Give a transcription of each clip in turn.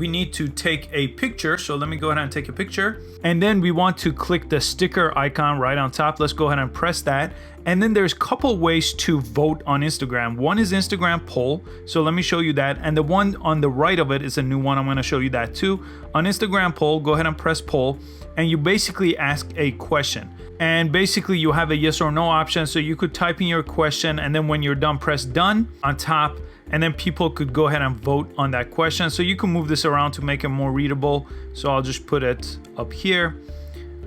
we need to take a picture. So let me go ahead and take a picture. And then we want to click the sticker icon right on top. Let's go ahead and press that. And then there's a couple ways to vote on Instagram. One is Instagram poll. So let me show you that. And the one on the right of it is a new one. I'm going to show you that too. On Instagram poll, go ahead and press poll. And you basically ask a question. And basically you have a yes or no option. So you could type in your question, and then when you're done, press done on top. And then people could go ahead and vote on that question. So you can move this around to make it more readable. So I'll just put it up here.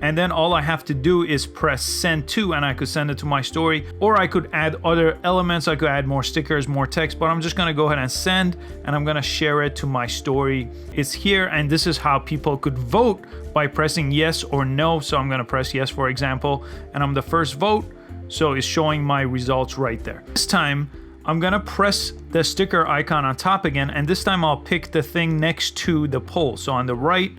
And then all I have to do is press send to, and I could send it to my story, or I could add other elements. I could add more stickers, more text, but I'm just gonna go ahead and send, and I'm gonna share it to my story. It's here, and this is how people could vote by pressing yes or no. So I'm gonna press yes, for example, and I'm the first vote. So it's showing my results right there. This time, I'm gonna press the sticker icon on top again, and this time I'll pick the thing next to the poll. So on the right,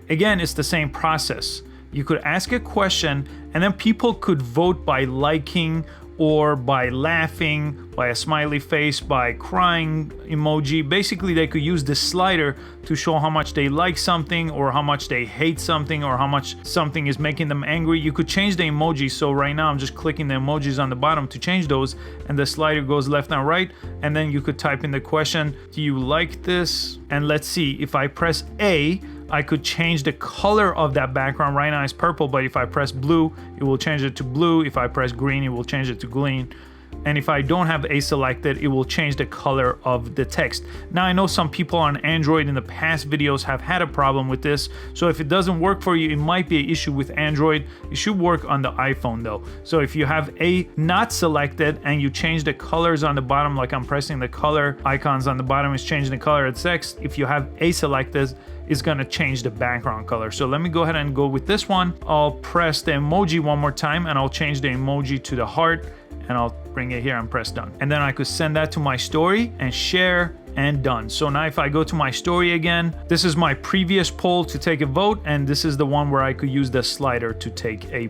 again, it's the same process. You could ask a question, and then people could vote by liking or by laughing, by a smiley face, by crying emoji. Basically, they could use this slider to show how much they like something, or how much they hate something, or how much something is making them angry. You could change the emoji. So right now I'm just clicking the emojis on the bottom to change those, and the slider goes left and right. And then you could type in the question, do you like this? And let's see, if I press A, I could change the color of that background. Right now it's purple, but if I press blue, it will change it to blue. If I press green, it will change it to green. And if I don't have A selected, it will change the color of the text. Now, I know some people on Android in the past videos have had a problem with this. So if it doesn't work for you, it might be an issue with Android. It should work on the iPhone though. So if you have A not selected and you change the colors on the bottom, like I'm pressing the color icons on the bottom, is changing the color of text. If you have A selected, it's gonna change the background color. So let me go ahead and go with this one. I'll press the emoji one more time, and I'll change the emoji to the heart, and I'll bring it here and press done. And then I could send that to my story and share, and done. So now if I go to my story again, this is my previous poll to take a vote, and this is the one where I could use the slider to take a poll.